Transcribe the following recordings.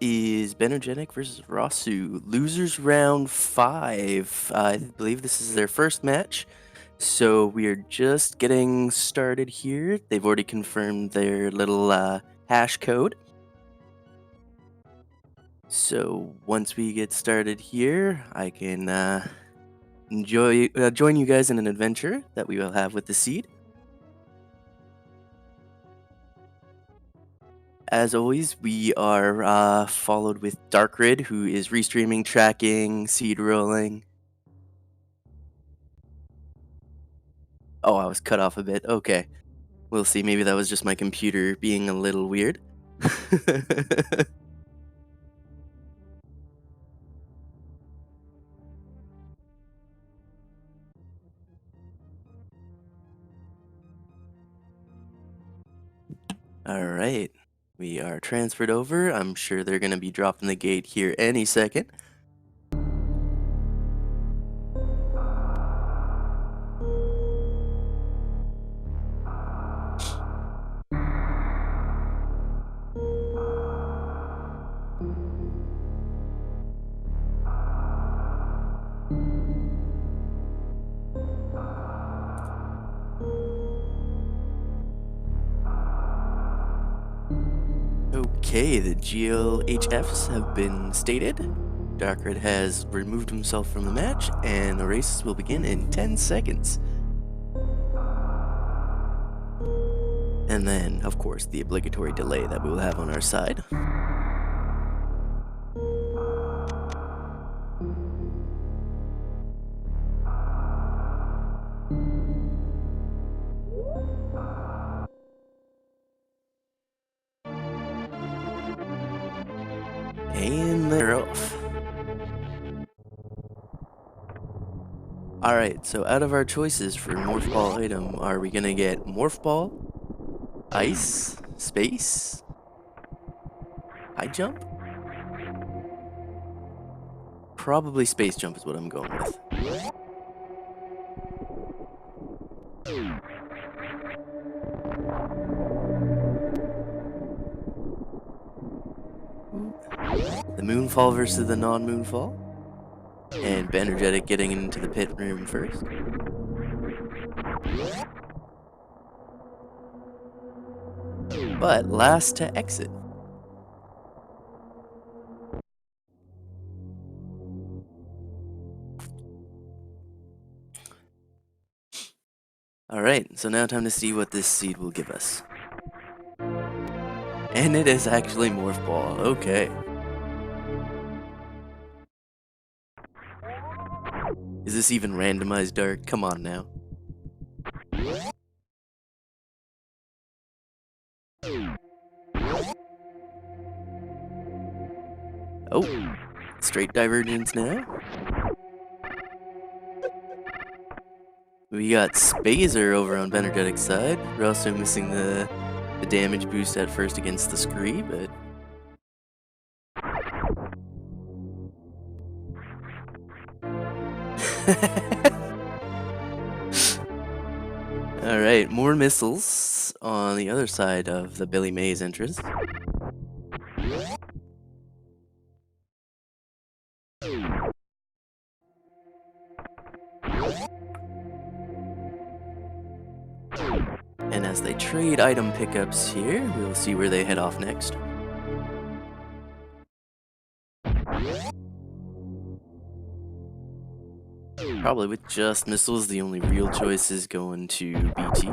is Bennergetic versus Rossu. Losers round 5. I believe this is their first match. So we are just getting started here. They've already confirmed their little hash code. So once we get started here, I can join you guys in an adventure that we will have with the seed. As always, we are followed with Darkrid, who is restreaming, tracking, seed rolling. Oh, I was cut off a bit. Okay. We'll see. Maybe that was just my computer being a little weird. Alright. We are transferred over. I'm sure they're going to be dropping the gate here any second. Okay, the GLHFs have been stated. Darkred has removed himself from the match, and the races will begin in 10 seconds. And then, of course, the obligatory delay that we will have on our side. And they're off. Alright, so out of our choices for Morph Ball item, are we gonna get Morph Ball, Ice, Space, High Jump? Probably Space Jump is what I'm going with. The Moonfall versus the non-Moonfall. And Bennergetic getting into the pit room first. But last to exit. Alright, so now time to see what this seed will give us. And it is actually Morph Ball, okay. Is this even randomized dark? Come on now. Oh, straight divergence now. We got Spazer over on Bennergetic's side. We're also missing the damage boost at first against the Scree, but... Alright, more missiles on the other side of the Billy Mays entrance. And as they trade item pickups here, we'll see where they head off next. Probably with just missiles, the only real choice is going to BT.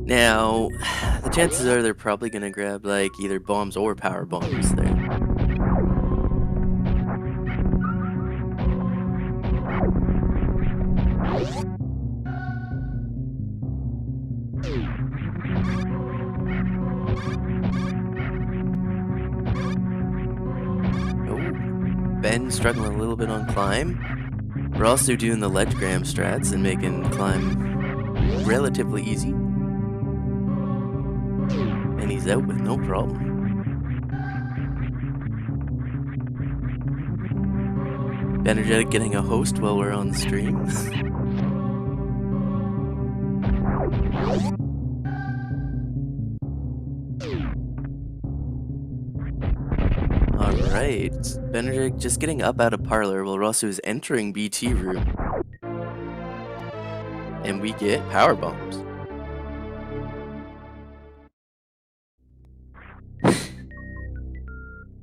Now, the chances are they're probably gonna grab like either bombs or power bombs there. Oh, Ben struggling a little bit on climb. We're also doing the ledge gram strats and making climb relatively easy. And he's out with no problem. Bennergetic getting a host while we're on stream. Alright, Bennergetic just getting up out of parlor while Rossu is entering BT room. And we get power bombs.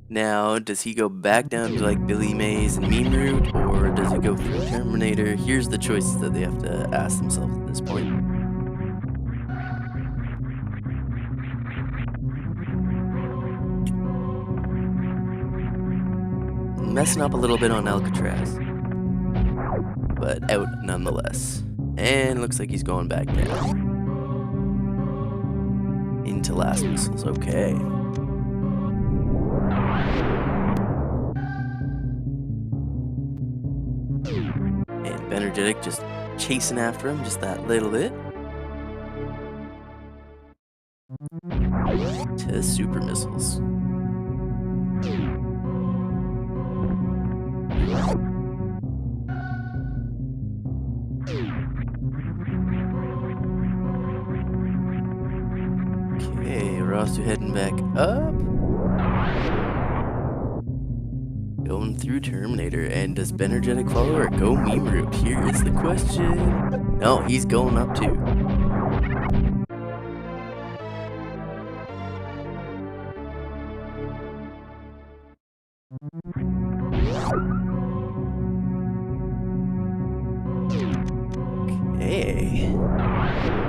Now, does he go back down to like Billy Mays and Meme Route, or does he go through Terminator? Here's the choices that they have to ask themselves at this point. Messing up a little bit on Alcatraz, but out nonetheless. And looks like he's going back down. Into last missiles, okay. And Bennergetic just chasing after him just that little bit. To super missiles. Okay, Rossu heading back up. Going through Terminator, and does Bennergetic follow or go Meme Route? Here is the question. No, he's going up too. Okay.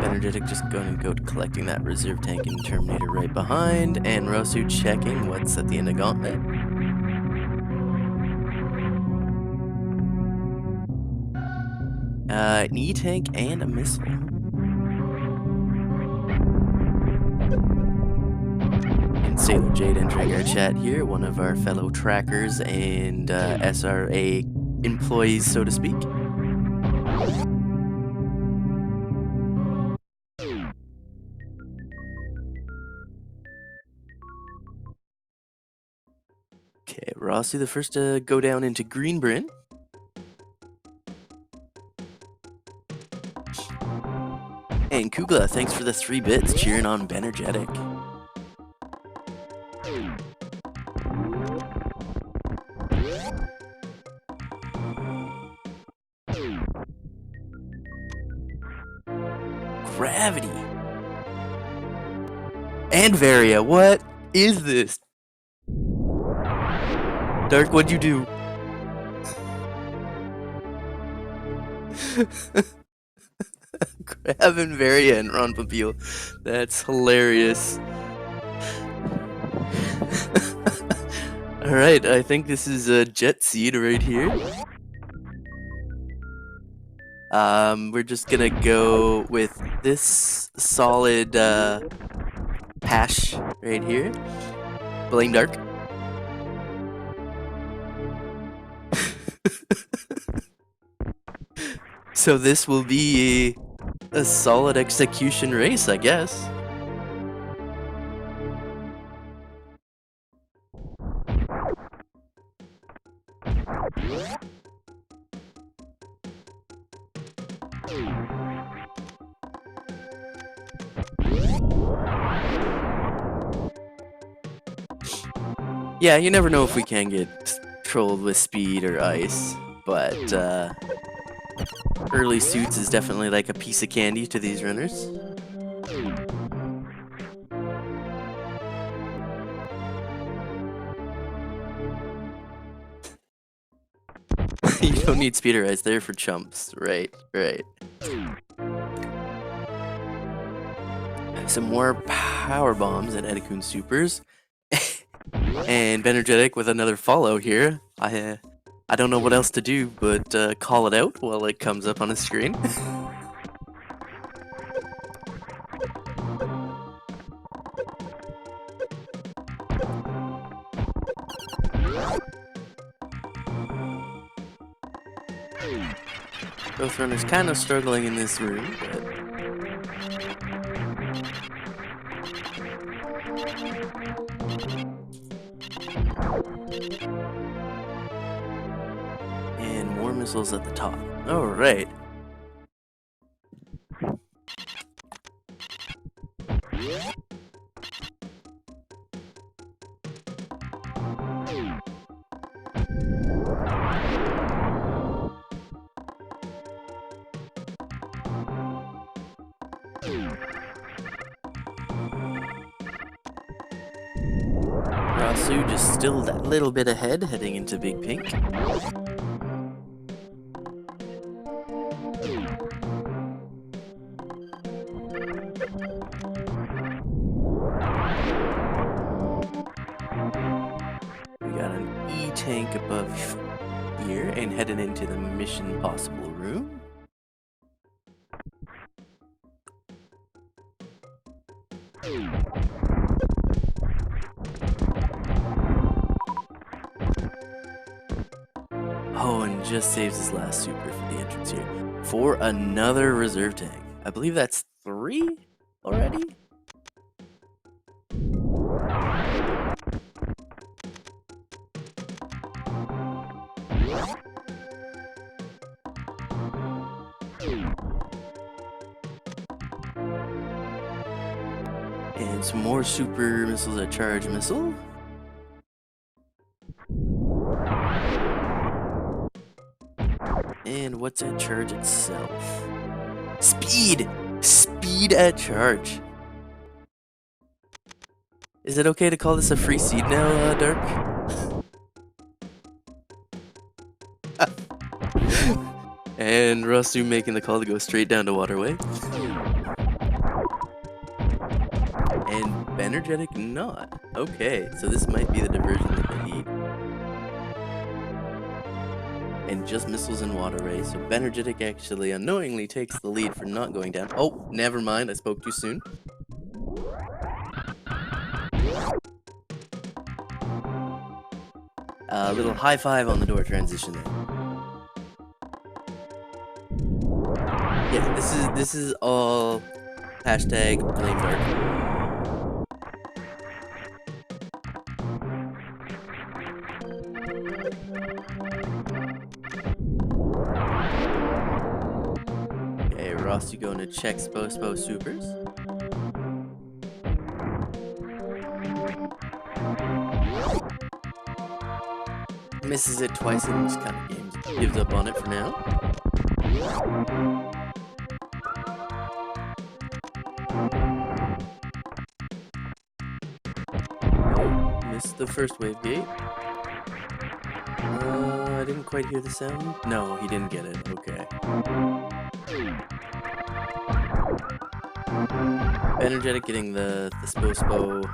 Bennergetic just going to go to collecting that reserve tank in Terminator right behind, and Rossu checking what's at the end of Gauntlet. An E-tank and a missile. And Sailor Jade entering our chat here, one of our fellow trackers and SRA employees, so to speak. Okay, Rossu the first to go down into Greenbryn. And Kugla, thanks for the 3 bits, cheering on Bennergetic. Gravity. And Varia, what is this? Dark, what'd you do? Grabbing Varia and Ron Pompil. That's hilarious. Alright, I think this is a Jet Seed right here. We're just gonna go with this solid hash right here. Blame Dark. So this will be a solid execution race, I guess. Yeah, you never know if we can get trolled with speed or ice, but early suits is definitely like a piece of candy to these runners. You don't need speed or ice, they're for chumps. Right. Some more power bombs and Edikun supers. And Bennergetic with another follow here. I don't know what else to do but call it out while it comes up on the screen. Both runners kind of struggling in this room, but And more missiles at the top. Alright. Rossu just still that little bit ahead, heading into Big Pink. We got an E-tank above here and heading into the Mission Possible room. Oh, and just saves his last super for the entrance here. For another reserve tank. I believe that's 3 already? And some more super missiles at charge missile. And what's at charge itself? Speed! Speed at charge. Is it okay to call this a free seed now, Dark? And Rossu making the call to go straight down to Waterway. And Bennergetic not. Okay, so this might be the diversion that they need. And just missiles in Waterway, so Bennergetic actually unknowingly takes the lead for not going down. Oh, never mind, I spoke too soon. A little high five on the door transition there. Yeah, this is all hashtag blame Dark. Okay, Rossu going to check Spo supers. Misses it twice and just kind of gives up on it for now. Oh, missed the first wave gate. I didn't quite hear the sound. No, he didn't get it. Okay. Bennergetic getting the Spo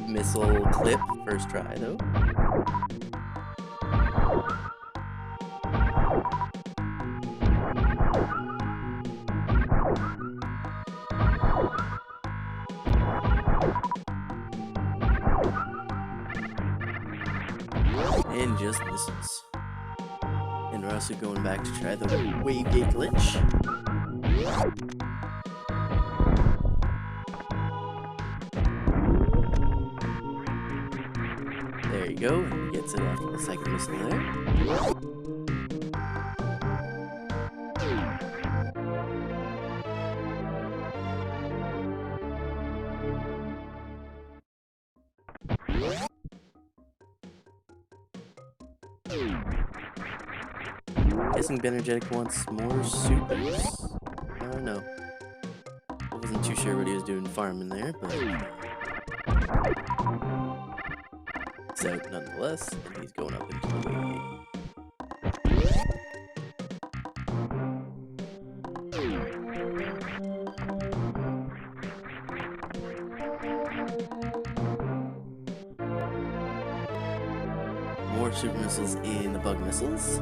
missile clip first try though. And just misses. And Rossu going back to try the wave gate glitch. There you go, and he gets it after the second missile there. Guessing Bennergetic wants more supers? No. I wasn't too sure what he was doing farming there, but it's out nonetheless, and he's going up into the wave gate. More super missiles in the bug missiles.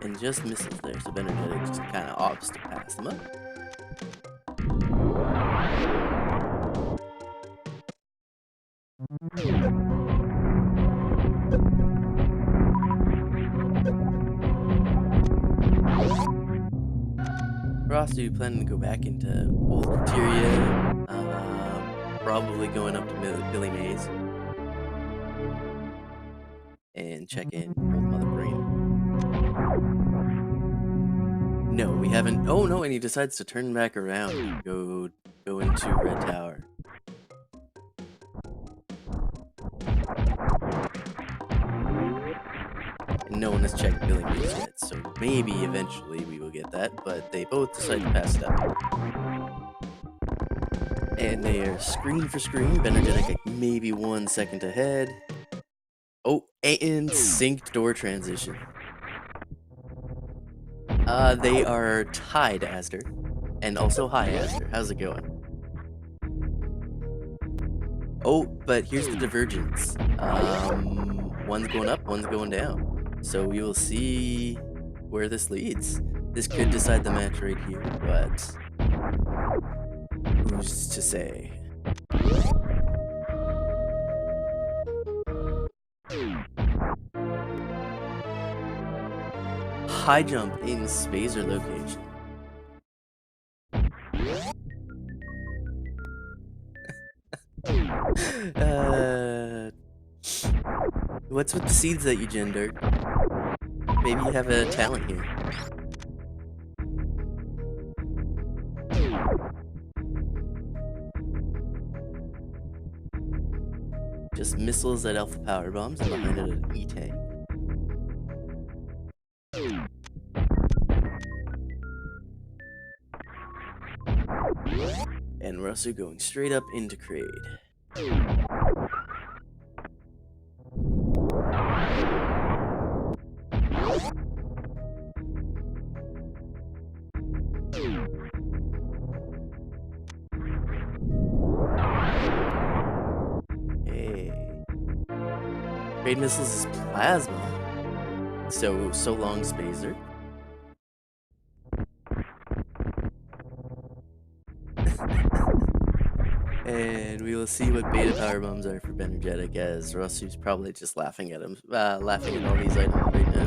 And just misses there, so Bennergetic just kind of opts to pass them up. Rossu planning to go back into Old Criteria, probably going up to Billy Mays and check in Old Mother Brain. No, we haven't. Oh no, and he decides to turn back around and go into Red Tower. And no one has checked Billy Mays yet, so maybe eventually we will get that, but they both decide to pass it up. And they are screen for screen, Bennergetic like maybe 1 second ahead. Oh, and synced door transition. They are tied, Asder. And also, hi, Asder. How's it going? Oh, but here's the divergence. One's going up, one's going down. So we will see where this leads. This could decide the match right here, but who's to say? High jump in Spazer location. What's with the seeds that you gendered? Maybe you have a talent here. Just missiles at Alpha Power Bombs and behind it an E-Tank. And Rossu going straight up into Kraid. Hey. Kraid missiles is plasma. So long, Spazer. And we will see what beta power bombs are for Bennergetic, as Rossu's probably just laughing at him, laughing at all these items right now.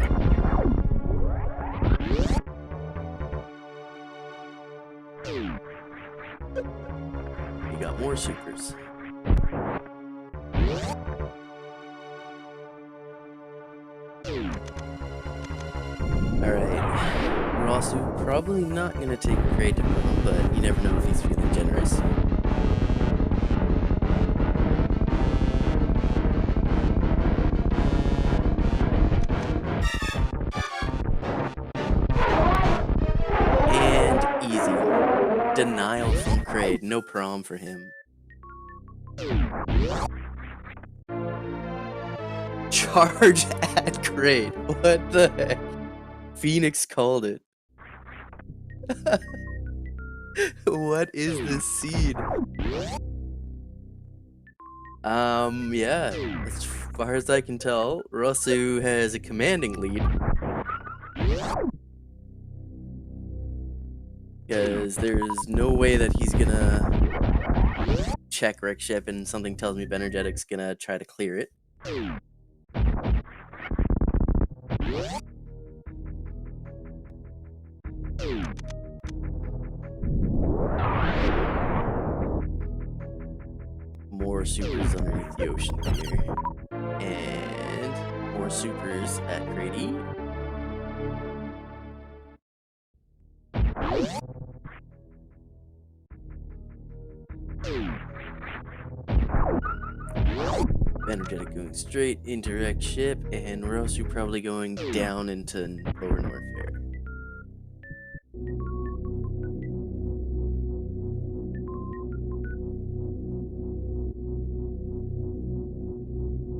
We got more supers. Alright. Rossu probably not going to take Kraid to home, but you never know if he's feeling generous. And easy. Denial from Kraid. No prom for him. Charge at Kraid. What the heck? Phoenix called it. What is this seed? Yeah, as far as I can tell, Rossu has a commanding lead. Because there's no way that he's gonna check wreck ship, and something tells me Bennergetic's gonna try to clear it. More supers underneath the ocean here. And more supers at Kraid E. Bennergetic going straight into wreck ship, and Rossu probably going down into lower Norfair.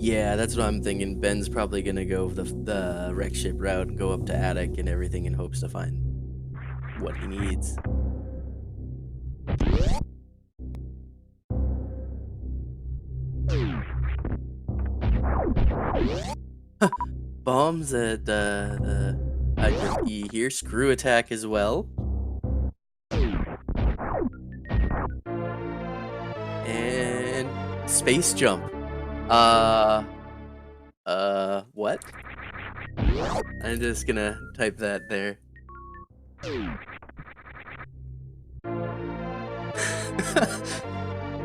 Yeah, that's what I'm thinking. Ben's probably gonna go the wreck ship route and go up to Attic and everything in hopes to find what he needs. Bombs at the E here. Screw attack as well. And space jump. What? I'm just gonna type that there.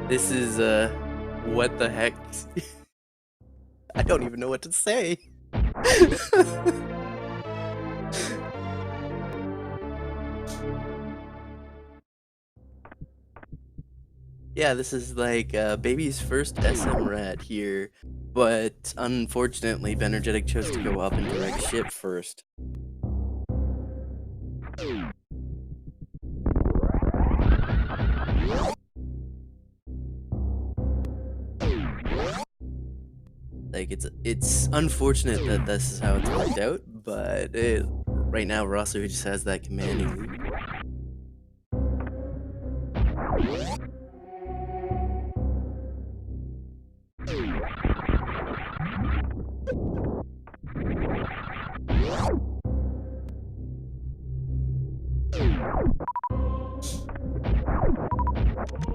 This is, what the heck? I don't even know what to say. Yeah, this is like, baby's first SMRAT here, but unfortunately, Bennergetic chose to go up and direct ship first. Like, it's unfortunate that this is how it's worked out, but right now, Rossu just has that commanding lead.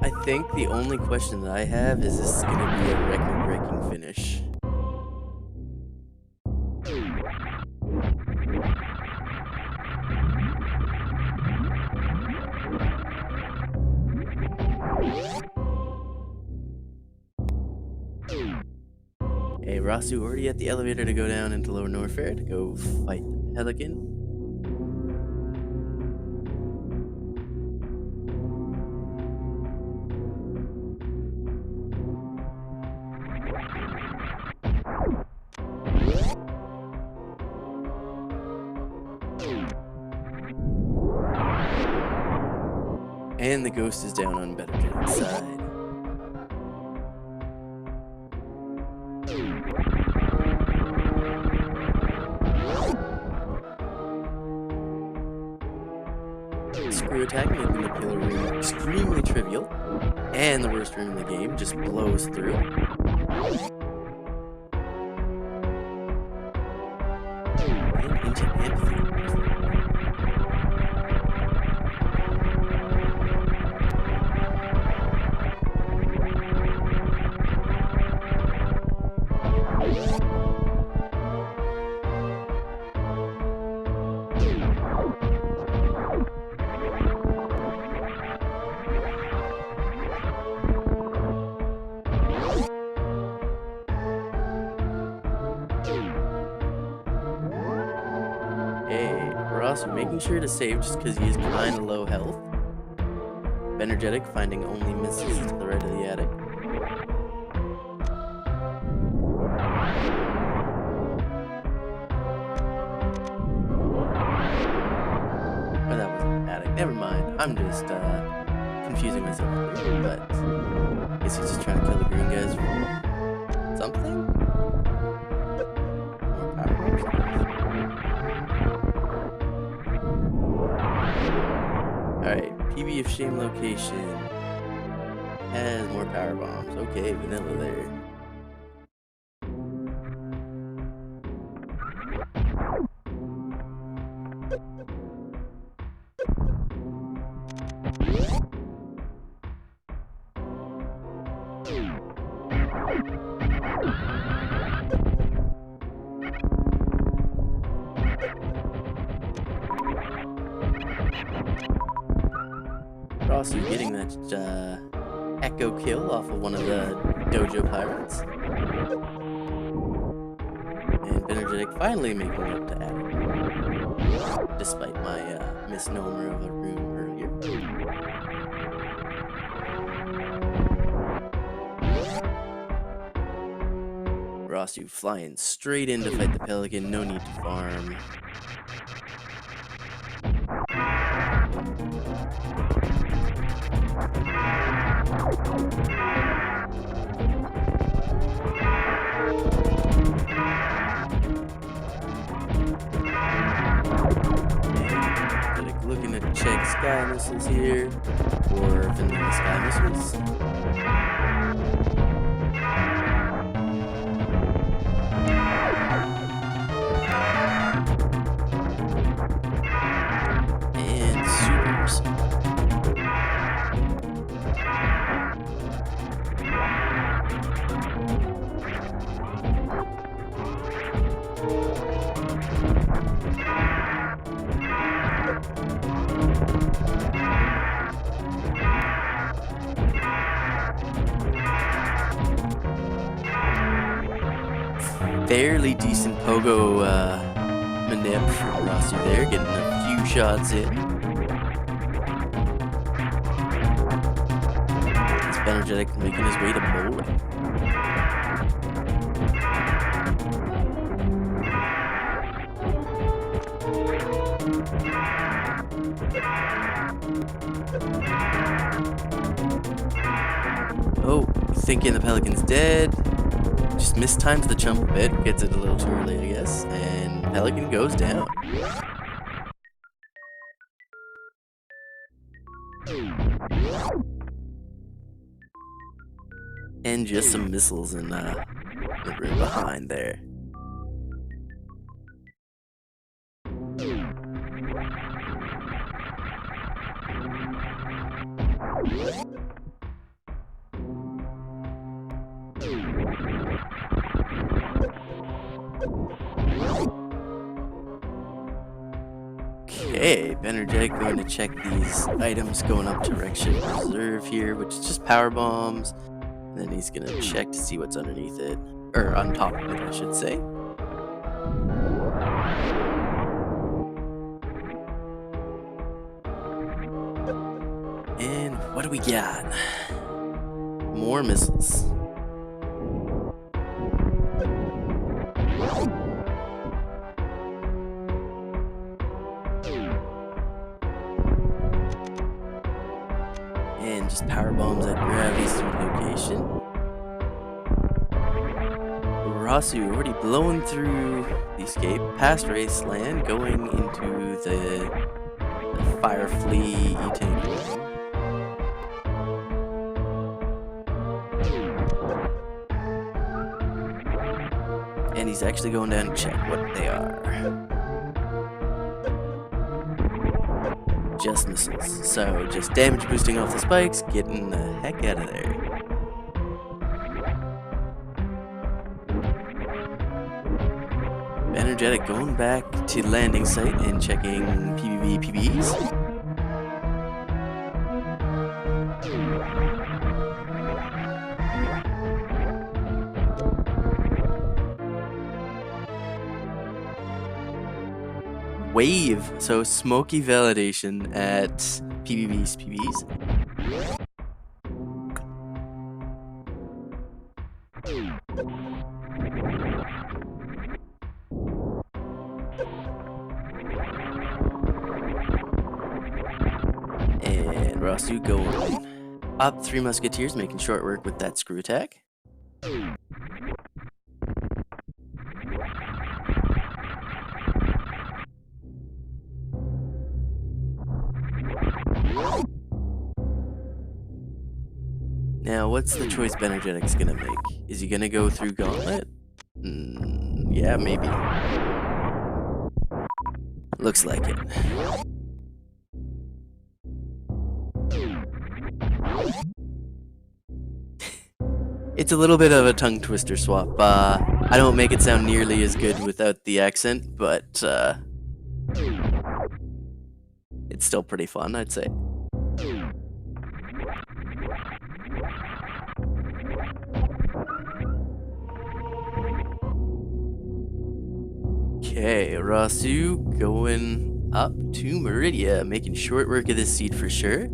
I think the only question that I have is this going to be a record-breaking finish? Hey, Rossu already at the elevator to go down into Lower Norfair to go fight the Pelican. And the ghost is down on Bennergetic's side. Screw attack making the killer room extremely trivial, and the worst room in the game just blows through. And into amphitheater. Hey, Rossu making sure to save just because he is kind of low health. Bennergetic finding only misses to the right of the attic. Oh, that wasn't the attic. Never mind. I'm just confusing myself here, but I guess he's just trying to kill the green guys for something? More power. Alright, PB of Shame location has more power bombs. Okay, vanilla there. Rossu getting that echo kill off of one of the dojo pirates. And Bennergetic finally making it up to attic, despite my misnomer of a room earlier. Rossu flying straight in to fight the Pelican, no need to farm. Looking to check sky missiles here, or vanilla sky missiles. And supers. fairly decent pogo manip from Rossu there, getting a few shots in. It's Bennergetic making his way to bowling. Oh, thinking the Pelican's dead. Just mistimes the jump a bit, gets it a little too early, I guess, and Pelican goes down. And just some missiles in the room behind there. Okay, Bennergetic going to check these items going up to Wreck Ship Reserve here, which is just power bombs. And then he's gonna check to see what's underneath it, or on top of it, I should say. And what do we got? More missiles. And just power bombs at gravity's location. Rossu already blowing through the escape, past Raceland, going into the Fire Flea E-Tank. And he's actually going down to check what they are. Just missiles. So just damage boosting off the spikes, getting the heck out of there. Bennergetic going back to landing site and checking PBB PBs. Wave, so smoky validation at PBB's PBs. And Rossu going up, Three Musketeers making short work with that screw attack. Now, what's the choice Bennergetic's gonna make? Is he gonna go through Gauntlet? Yeah, maybe. Looks like it. It's a little bit of a tongue twister swap. I don't make it sound nearly as good without the accent, but it's still pretty fun, I'd say. Okay, Rossu going up to Meridia, making short work of this seed for sure.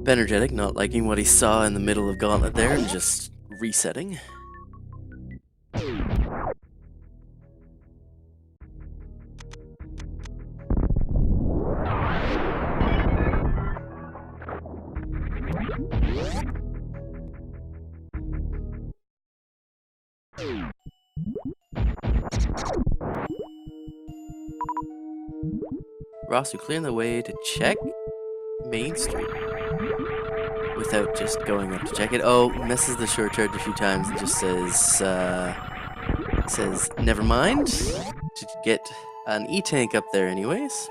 Bennergetic not liking what he saw in the middle of Gauntlet there and just resetting. Rossu clearing the way to check Main Street without just going up to check it. Oh, misses the short charge a few times and just says never mind, to get an E-Tank up there anyways.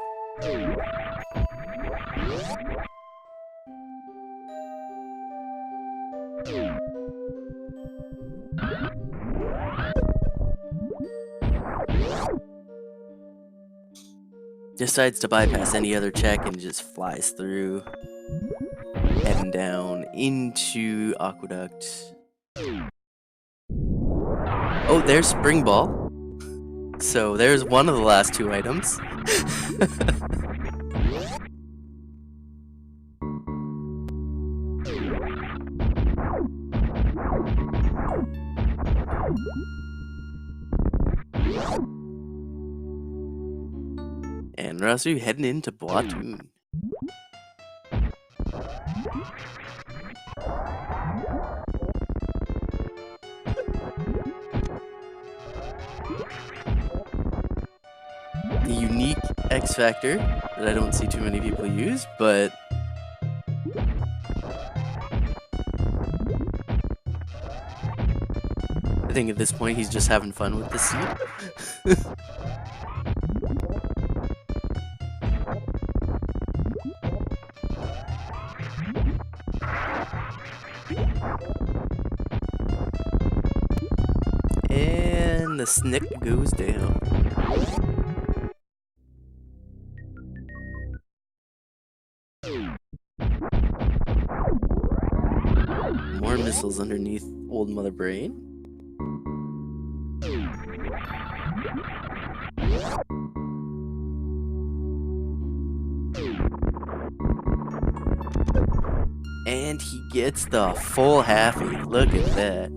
Decides to bypass any other check and just flies through, heading down into Aqueduct. Oh, there's Spring Ball. So there's one of the last two items. And Rossu heading into Platoon. A unique X Factor that I don't see too many people use, but I think at this point he's just having fun with the seed. And the snick goes down. More missiles underneath Old Mother Brain. And he gets the full halfie. Look at that.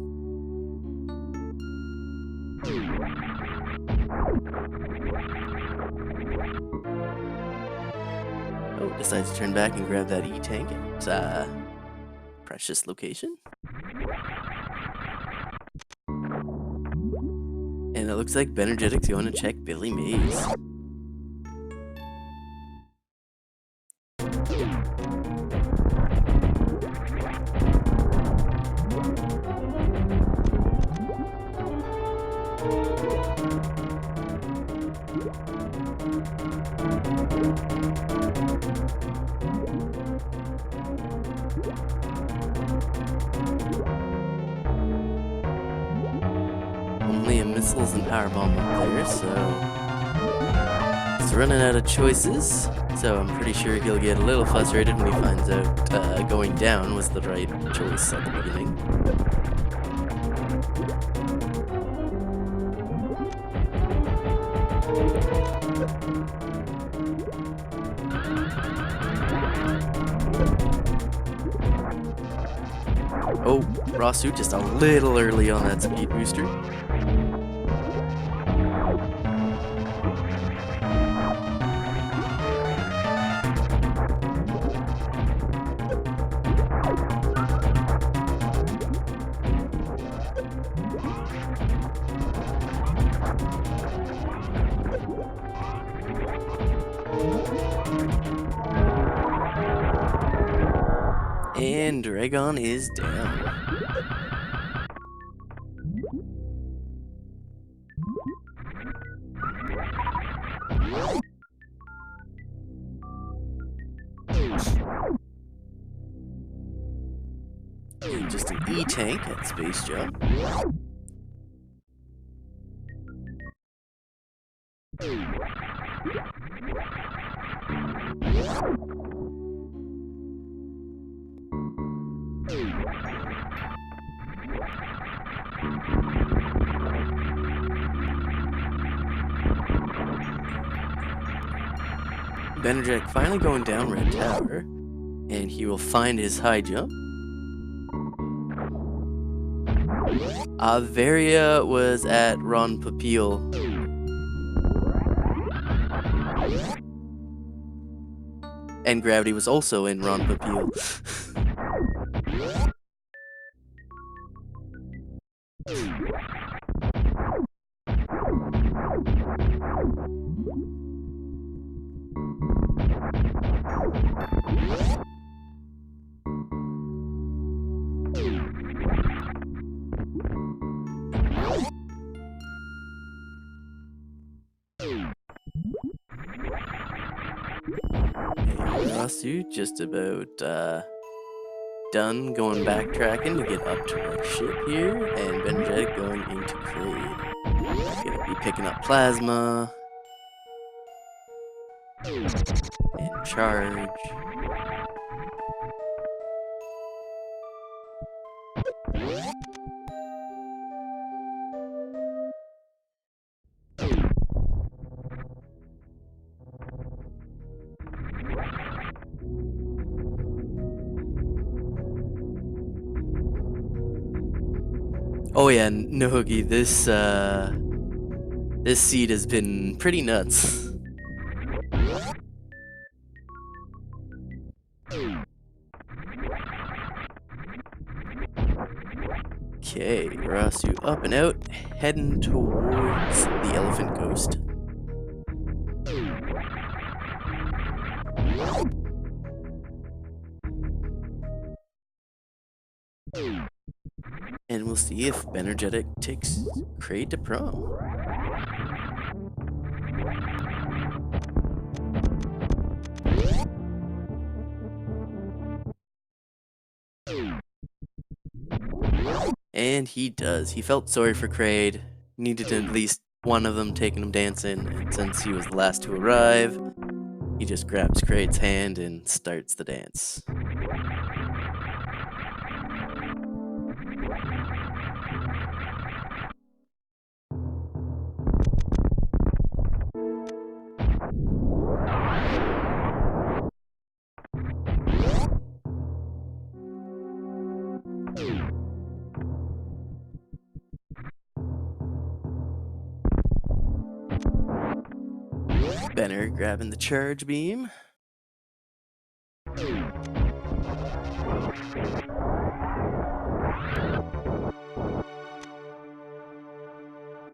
Oh, decides to turn back and grab that E-tank at precious location. And it looks like Bennergetic's going to check Billy Mays. Only a missiles and power bomb up there, so he's running out of choices. So I'm pretty sure he'll get a little frustrated when he finds out going down was the right choice at the beginning. Oh, Rossu just a little early on that speed booster. And Dragon is down. And just an E-tank at Space Jump. Bennergetic finally going down Red Tower, and he will find his high jump. Varia was at Ron Papil. And Gravity was also in Ron Papil. Rossu just about done going backtracking to get up to our ship here, and Bennergetic going into Crade. Gonna be picking up Plasma and Charge. Oh yeah, Noogie, this seed has been pretty nuts. Okay, Rossu up and out, heading towards the Elephant Coast. And we'll see if Bennergetic takes Kraid to prom. And he does. He felt sorry for Kraid, needed at least one of them taking him dancing, and since he was the last to arrive, he just grabs Kraid's hand and starts the dance. Benner grabbing the charge beam.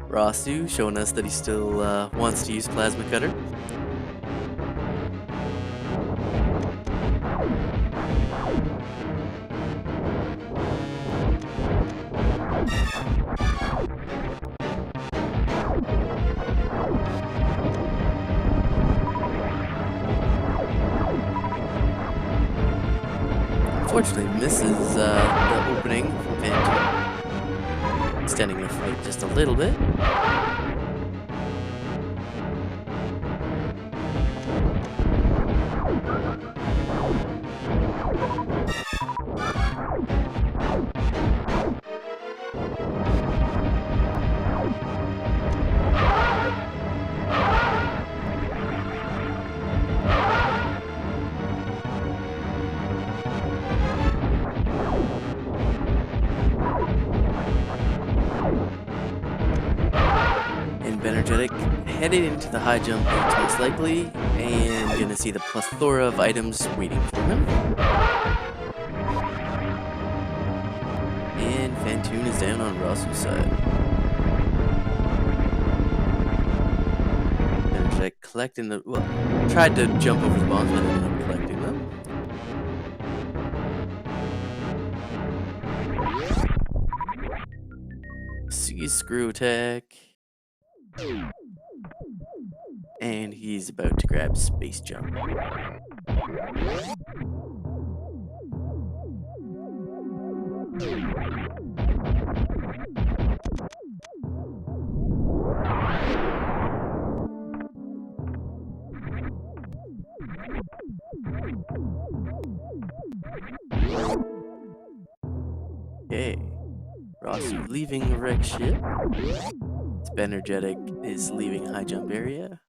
Rossu showing us that he still wants to use Plasma Cutter. Unfortunately, misses the opening from Van, extending the fight just a little bit. Bennergetic headed into the high jump most likely, and gonna see the plethora of items waiting for him. And Fantoon is down on Rossu's side. Bennergetic collecting the, well, tried to jump over the bombs, but ended up collecting them. See screw attack. And he's about to grab Space Jump. Okay, Rossu leaving the wreck ship. Bennergetic is leaving high jump area.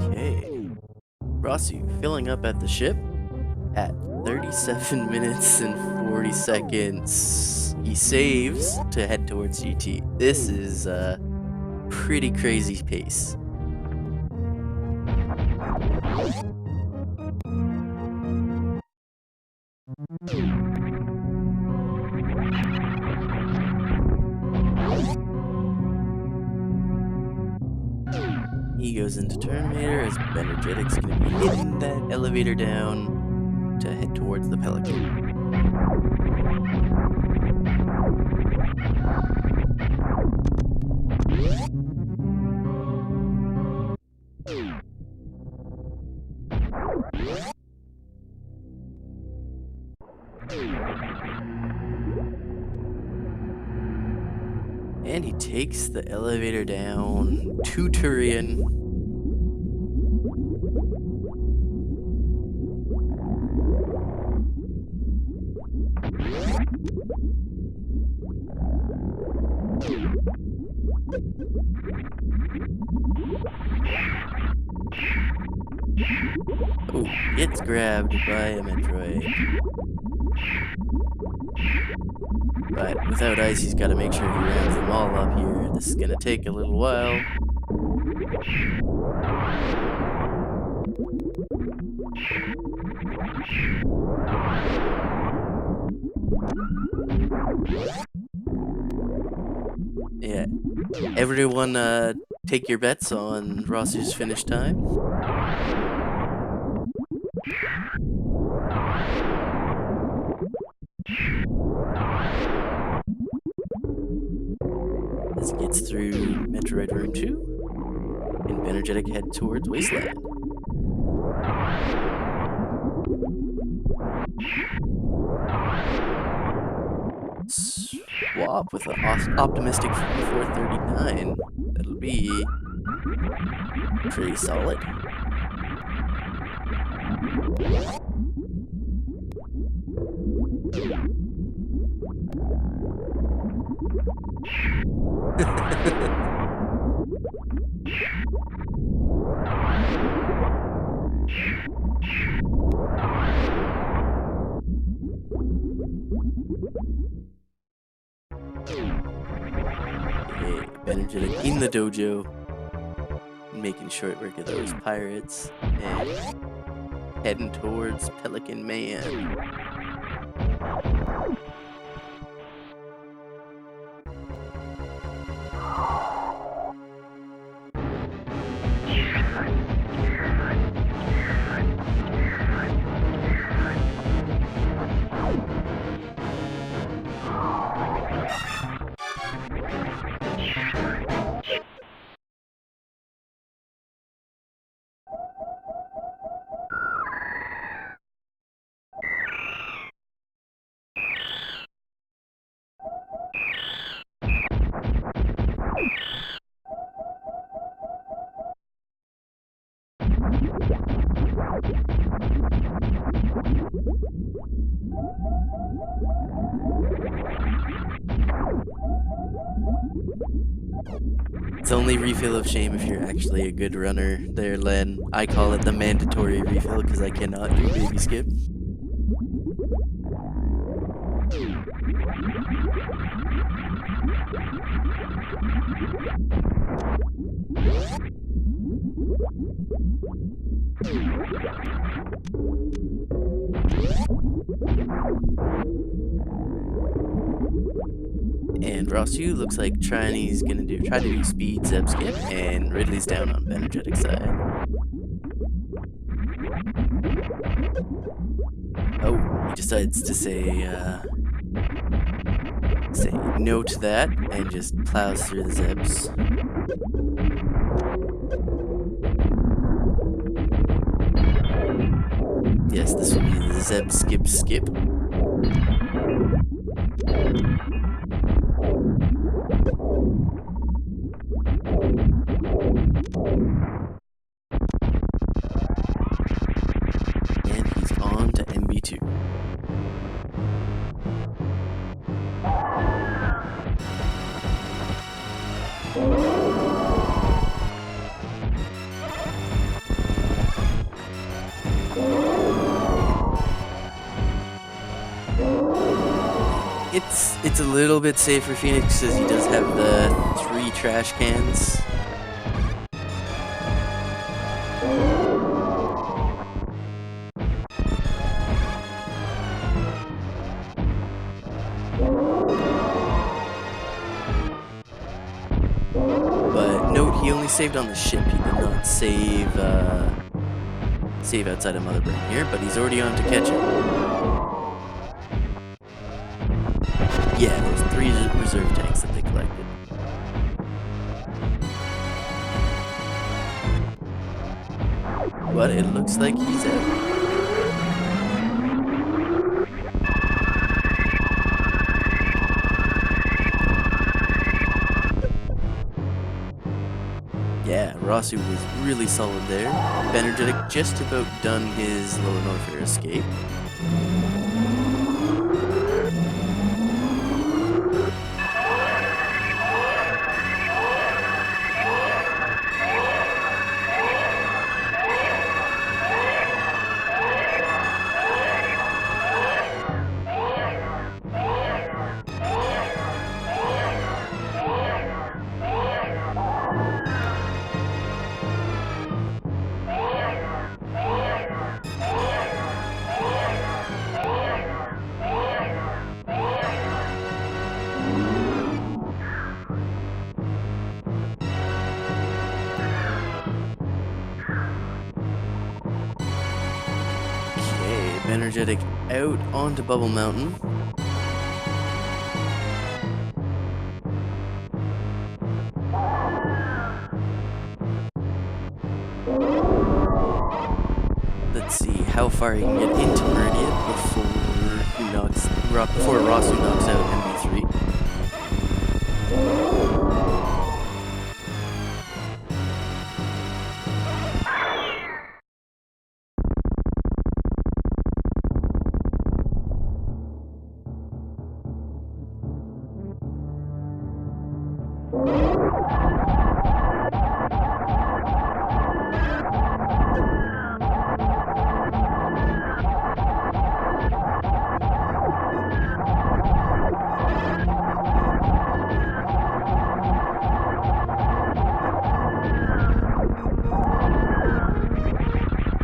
Okay, Rossu filling up at the ship at 37 minutes and 40 seconds. He saves to head towards GT. This is a pretty crazy pace. He goes into Terminator as Bennergetic's going to be hitting that elevator down to head towards the Pelican. And he takes the elevator down to Turian. Oh, gets grabbed by a Metroid. But without ice, he's got to make sure he rounds them all up here. This is going to take a little while. Yeah. Everyone, take your bets on Rossu's finish time. As he gets through Metroid Room 2, and Bennergetic head towards Wasteland. Swap with an optimistic 4439. That'll be pretty solid. Bennergetic in the dojo, making short work of those pirates, and heading towards Pelican Man. It's only refill of shame if you're actually a good runner there, Len. I call it the mandatory refill because I cannot do baby skip. And Rossu looks like he's gonna try to do speed zeb skip, and Ridley's down on Bennergetic's side. Oh, he decides to say no to that and just plows through the zebs. Yes, this will be the zeb skip. And he's on to MB2. It's a little bit safe for Phoenix because he does have the 3 trash cans. But note, he only saved on the ship. He did not save outside of Mother Brain here, but he's already on to catch it. Yeah, there's 3 reserve tanks that they collected. But it looks like he's out. Rossu was really solid there. Bennergetic just about done his lower north air escape. Bennergetic out onto Bubble Mountain. Let's see how far he can get into Meridian before Rossu knocks out MB3.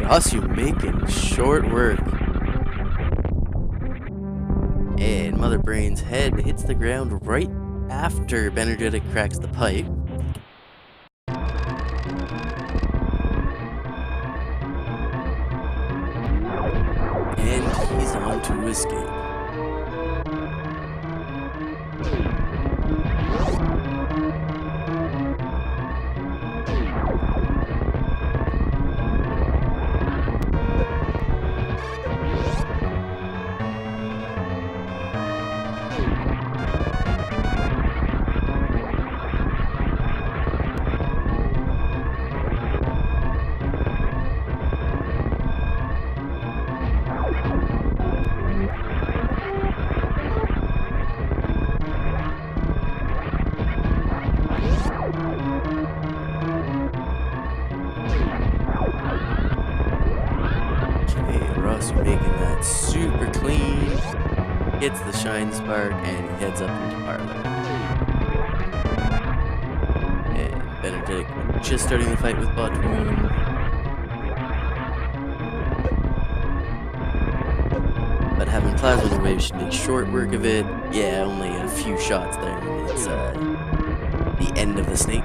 Rossu making short work. And Mother Brain's head hits the ground right after Bennergetic cracks the pipe. And he's on to escape. Making that super clean, hits the shine spark, and he heads up into Parlor. And Bennergetic just starting the fight with Botwoon. But having Plasma Wave should make short work of it. Yeah, only a few shots there, and it's the end of the snake.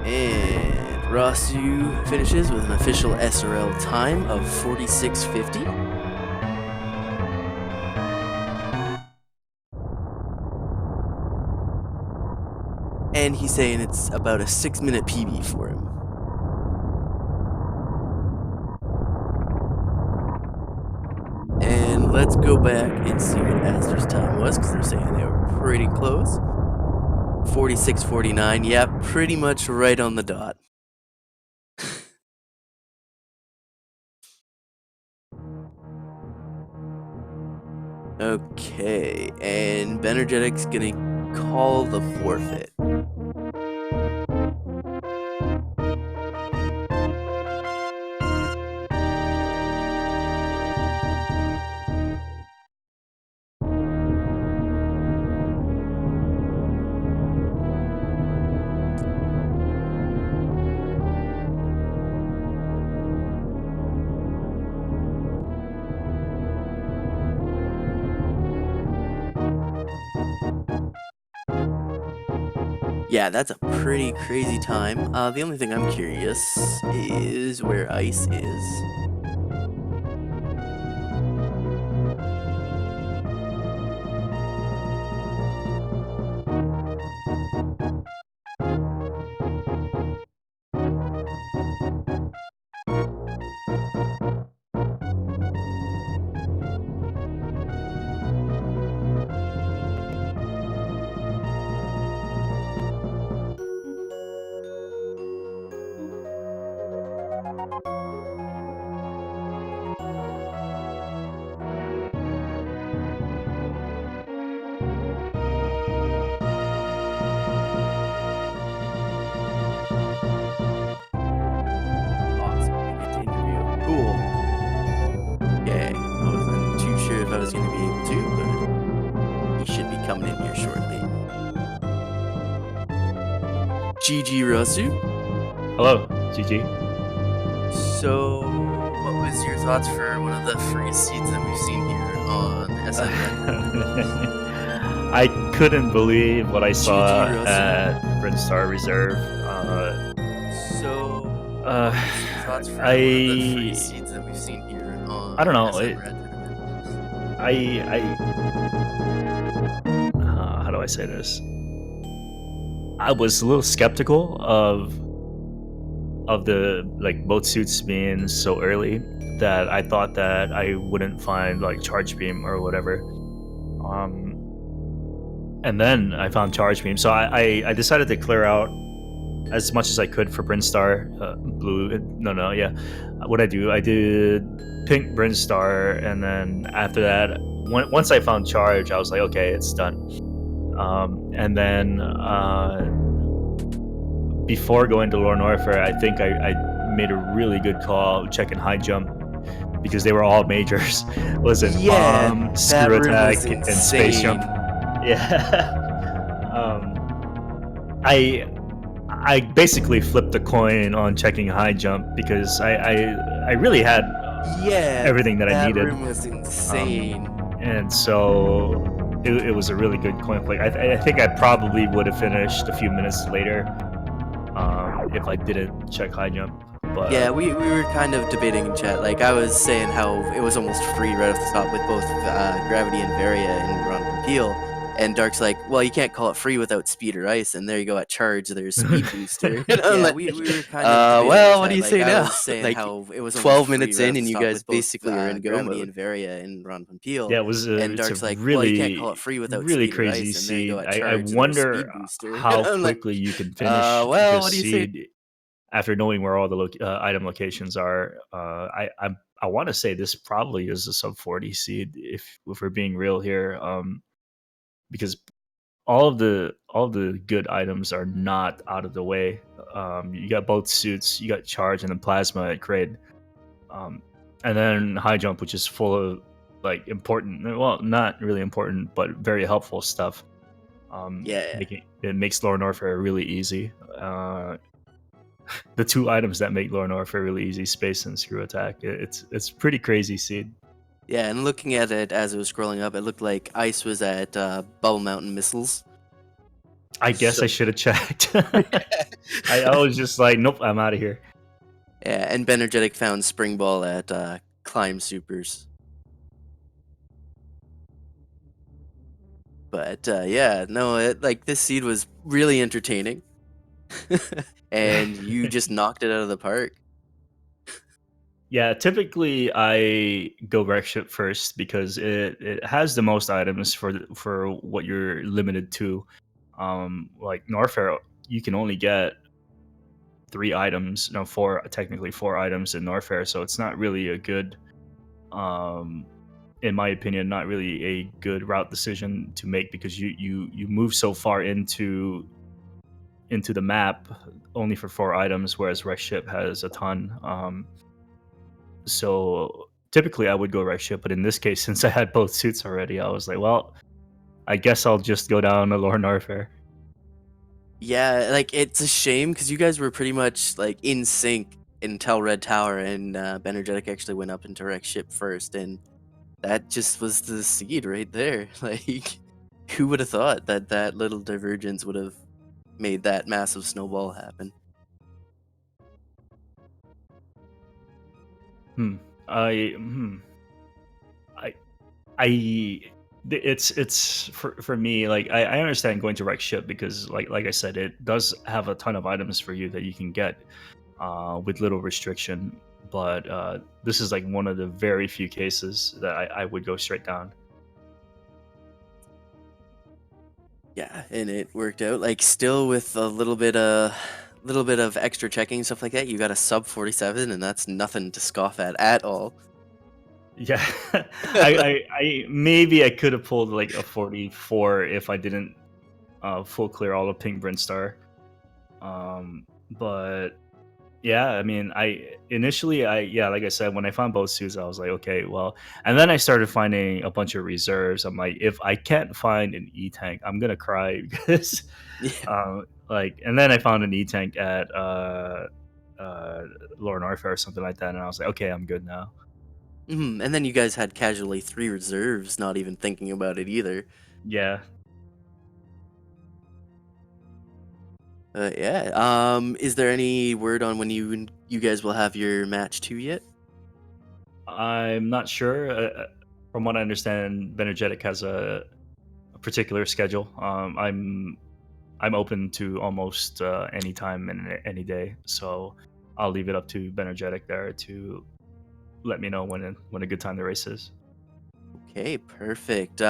And Rossu finishes with an official SRL time of 46:50. And he's saying it's about a 6-minute PB for him. And let's go back and see what Aster's time was, because they're saying they were pretty close. 46:49, yeah, pretty much right on the dot. Okay, and Bennergetic's gonna call the forfeit. Yeah, that's a pretty crazy time. The only thing I'm curious is where Ice is. was going to be able to, but he should be coming in here shortly. GG Rossu. Hello, GG. So, what was your thoughts for one of the freest seeds that we've seen here on SMRAT? I couldn't believe what I saw GG Rossu. at Brinstar Reserve. So, Uh, what was your thoughts for one of the freest seeds that we've seen here on I don't know. SMRAT? How do I say this? I was a little skeptical of the both suits being so early, that I thought that I wouldn't find like Charge Beam or whatever. And then I found Charge Beam, so I decided to clear out as much as I could for Brinstar. Blue, what I did pink Brinstar, and then after that, once I found Charge, I was like, okay, it's done. And then before going to Lore Norfair, I think I made a really good call checking high jump, because they were all majors. Listen, bomb, screw attack, and space jump. Yeah. I basically flipped a coin on checking high jump, because I really had everything that I needed. That room was insane. And so it was a really good coin flick. I think I probably would have finished a few minutes later if I didn't check high jump. But yeah, we were kind of debating in chat. Like, I was saying how it was almost free right off the top with both Gravity and Varia and Ron Peel. And Dark's like, well, you can't call it free without speed or ice. And there you go at Charge, there's speed booster. we were kind of well, what do you say now? Like, how it was 12 minutes in, and you guys basically are in go Gravity mode. And Varia and Ron Peel. Yeah, it was and Dark's like, well, you can't call it free without really speed crazy or ice. seed. And there you go at Charge, I wonder how quickly you can finish this seed after knowing where all the item locations are. I want to say this probably is a sub 40 seed, if we're being real here, because all of the good items are not out of the way. You got both suits, you got Charge, and then Plasma at Kraid, and then high jump, which is full of like important, well, not really important, but very helpful stuff. It makes Lore Norfair really easy. The two items that make Lore Norfair really easy, space and screw attack. It's pretty crazy seed. Yeah, and looking at it as it was scrolling up, it looked like ice was at Bubble Mountain Missiles. I guess I should have checked. I was just like, nope, I'm out of here. Yeah, and Bennergetic found Spring Ball at Climb Supers. But yeah, no, this seed was really entertaining. And you just knocked it out of the park. Yeah, typically I go wreck ship first, because it has the most items for what you're limited to. Like Norfair, you can only get 3 items, no, 4 items in Norfair, so it's not really a good, in my opinion, not really a good route decision to make, because you move so far into the map only for 4 items, whereas wreck ship has a ton. So typically I would go wreck ship, but in this case, since I had both suits already, I was like, well, I guess I'll just go down to Lore Norfair. Yeah, like, it's a shame, because you guys were pretty much like in sync until Red Tower, and Bennergetic actually went up into wreck ship first, and that just was the seed right there. Like, who would have thought that that little divergence would have made that massive snowball happen? It's for me, like, I understand going to wreck ship, because like I said, it does have a ton of items for you that you can get with little restriction, but this is like one of the very few cases that I would go straight down. Yeah, and it worked out. Like, still with a little bit of extra checking and stuff like that, you got a sub 47, and that's nothing to scoff at all. Yeah, I maybe I could have pulled like a 44 if I didn't full clear all the pink Brinstar. But Yeah, I mean, I initially, yeah, like I said, when I found both suits, I was like, okay, well, and then I started finding a bunch of reserves. I'm like, if I can't find an E tank, I'm gonna cry because, Yeah. like, and then I found an E tank at uh, Lord Arthur or something like that, and I was like, okay, I'm good now. And then you guys had casually 3 reserves, not even thinking about it either. Yeah, Yeah. Is there any word on when you guys will have your match 2 yet? I'm not sure. From what I understand, Bennergetic has a particular schedule. I'm open to almost any time and any day, so I'll leave it up to Bennergetic there to let me know when a good time to race is. Okay, perfect.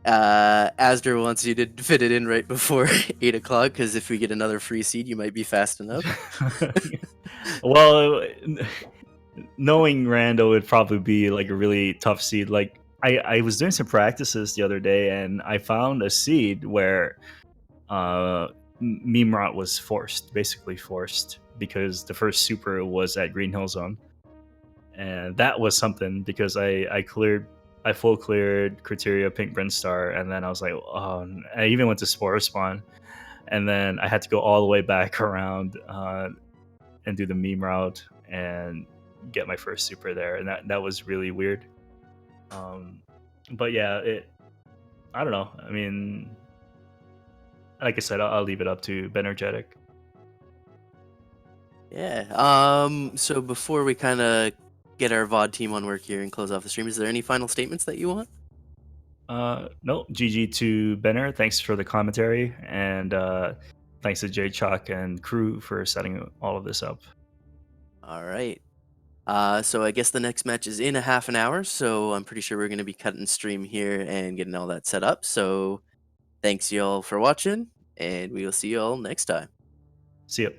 Asdra wants you to fit it in right before 8 o'clock because if we get another free seed, you might be fast enough. Well, knowing Rando would probably be like a really tough seed. Like I was doing some practices the other day, and I found a seed where Memrot was forced, basically forced, because the first super was at Green Hill Zone, and that was something because I full cleared criteria pink Brinstar, and then I was like, oh, I even went to Spore Spawn, and then I had to go all the way back around and do the meme route and get my first super there, and that was really weird. Um, but yeah, I don't know. I mean, like I said, I'll leave it up to Bennergetic. Yeah. So before we kind of get our VOD team on work here and close off the stream, is there any final statements that you want? No, GG to Benner. Thanks for the commentary, and thanks to J Chalk and crew for setting all of this up. All right. So I guess the next match is in a half an hour, so I'm pretty sure we're going to be cutting stream here and getting all that set up. So thanks y'all for watching, and we will see y'all next time. See ya.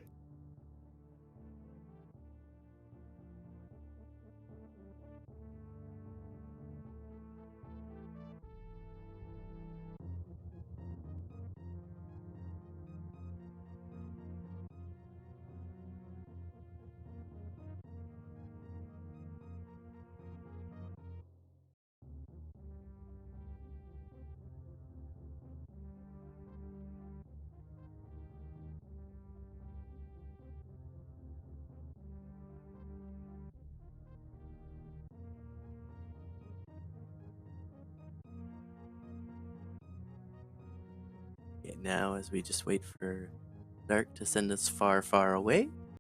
Okay, now as we just wait for Dark to send us far, far away.